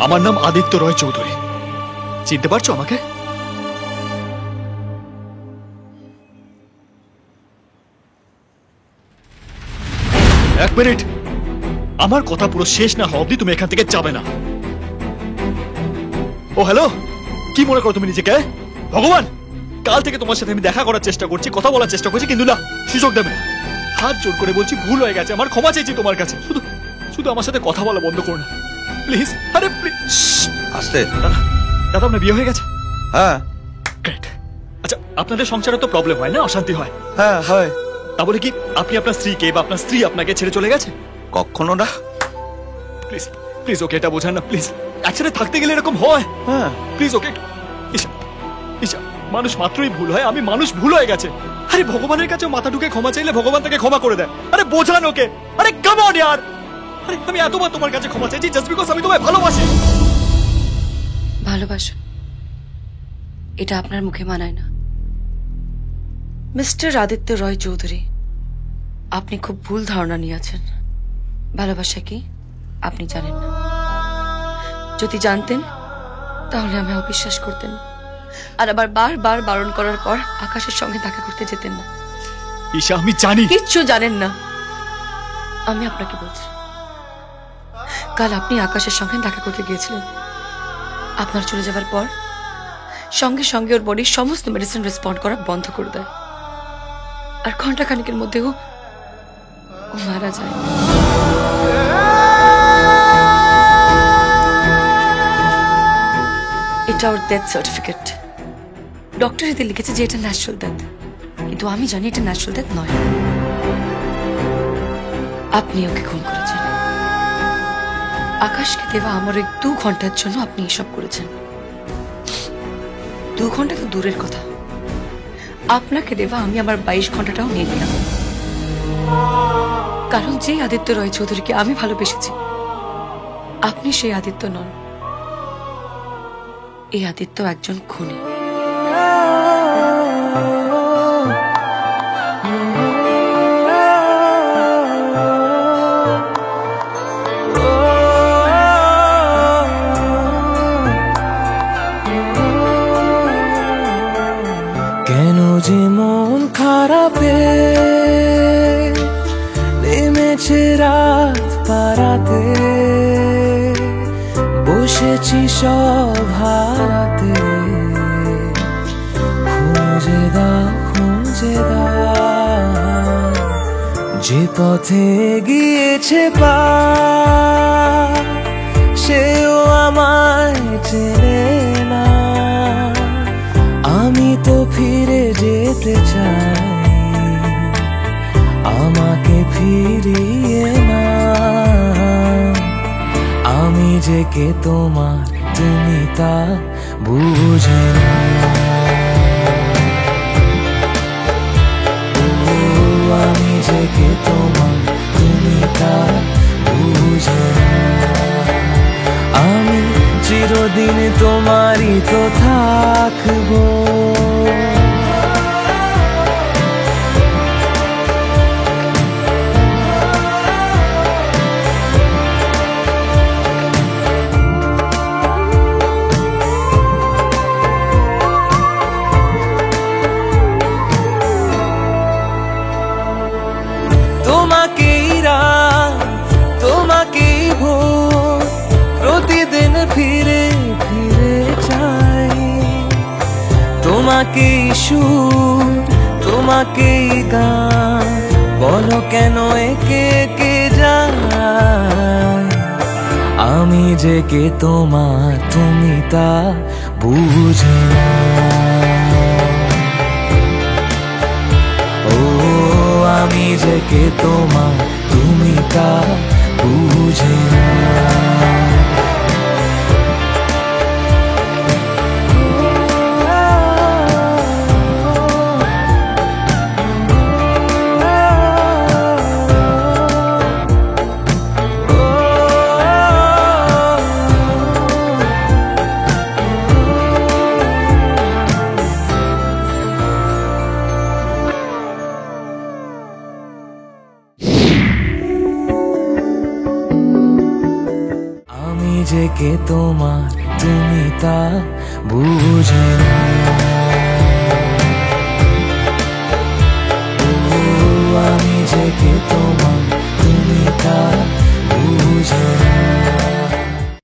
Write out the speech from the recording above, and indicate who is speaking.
Speaker 1: আমার নাম আদিত্য রয় চৌধুরী। চিনতে পারছো আমাকে? এক মিনিট, আমার কথা পুরো শেষ না হওয়া অবধি তুমি এখান থেকে যাবে না। ও হ্যালো, কি মনে করো তুমি নিজেকে? ভগবান, কাল থেকে তোমার সাথে আমি দেখা করার চেষ্টা করছি, কথা বলার চেষ্টা করছি, কিন্তু না, সুযোগ দেবে না। হাত জোর করে বলছি, ভুল হয়ে গেছে আমার, ক্ষমা চাইছি তোমার কাছে। শুধু শুধু আমার সাথে কথা বলা বন্ধ করো না প্লিজ। আরে প্লিজ।
Speaker 2: আস্তে।
Speaker 1: দাদা, দাদা আপনার বিয়ে হয়ে গেছে?
Speaker 2: হ্যাঁ।
Speaker 1: গ্রেট। আচ্ছা, আপনাদের সংসারে তো প্রবলেম হয় না, অশান্তি হয়?
Speaker 2: হ্যাঁ হয়।
Speaker 1: তা বলে কি আপনি আপনার স্ত্রীকে বা আপনার স্ত্রী আপনাকে ছেড়ে চলে গেছে?
Speaker 2: কখনো না।
Speaker 1: প্লিজ প্লিজ ওকে এটা বোঝান না প্লিজ। একসাথে থাকতে গেলে এরকম হয়।
Speaker 2: হ্যাঁ
Speaker 1: প্লিজ ওকে। ইশা, ইশা, মানুষ মাত্রই ভুল হয়, আমি মানুষ, ভুল হয়ে গেছে। আরে ভগবানের কাছে মাথা ঢুকে ক্ষমা চাইলে ভগবান তাকে ক্ষমা করে দেয়। আরে বোঝান ওকে। আরে কাম অন ইয়ার। আরে আমি এতবার তোমার কাছে ক্ষমা চাইছি জাস্ট বিকজ আমি তোমায় ভালোবাসি।
Speaker 3: ভালোবাসা এটা আপনার মুখে মানায় না মিস্টার আদিত্য রয় চৌধুরী। আপনি খুব ভুল ধারণা নিয়ে আছেন। ভালোবাসা কি আপনি জানেন না। যদি জানতেন তাহলে আমি অবিশ্বাস করতেন আর আবার বারবার বারণ করার পর আকাশের সঙ্গে দেখা করতে যেতেন না।
Speaker 1: ঈশা আমি জানি।
Speaker 3: কিচ্ছু জানেন না। আমি আপনাকে বলছি, কাল আপনি আকাশের সঙ্গে দেখা করতে গিয়েছিলেন। আপনার চলে যাবার পর সঙ্গে সঙ্গে ওর বডির সমস্ত মেডিসিন রেসপন্ড করা বন্ধ করে দেয় আর ঘন্টাখানেকের মধ্যেও ও মারা যায়। এটা ওর ডেথ সার্টিফিকেট। ডক্টর এতে লিখেছে যে এটা ন্যাচারাল ডেথ, কিন্তু আমি জানি এটা ন্যাচারাল ডেথ নয়। আপনি ওকে খুন করেছেন। আকাশকে দেওয়া আমার ওই 2 ঘন্টার জন্য আপনি এসব করেছেন। 2 ঘন্টা তো দূরের কথা, আপনাকে দেওয়া আমি আমার 22 ঘন্টাটাও নিয়ে নিলাম। কারণ যে আদিত্য রয় চৌধুরীকে আমি ভালোবেসেছি আপনি সেই আদিত্য নন। এই আদিত্য একজন খুনি।
Speaker 4: কেন যে মন খারাপে নেমেছে রাত পারাতে, বসেছি সব হারাতে। খুঁজে দাও খুঁজে দাও যে পথে গিয়েছে পা, সেও আমায় চেনে না। আমি তো ফিরে যেতে চাই, আমাকে ফিরিয়ে না। আমি যে কে তোমার তুমি তা বুঝে না। আমি যে কে তোমার তুমি তা বুঝে না। আমি চিরদিন তোমারই তো থাকবো। তোমাকেই রাত তোমাকেই ভোর, প্রতিদিন ফিরে ফিরে চাই। তোমাকেই সুর তোমাকেই গান, বলো কেন একে কে যায়। আমি যে কে তোমার তুমি তা বুঝে না। ও আমি যে কে তোমার তুমি তা বুঝে না। যে কে তোমার তুমি তা বুঝে না।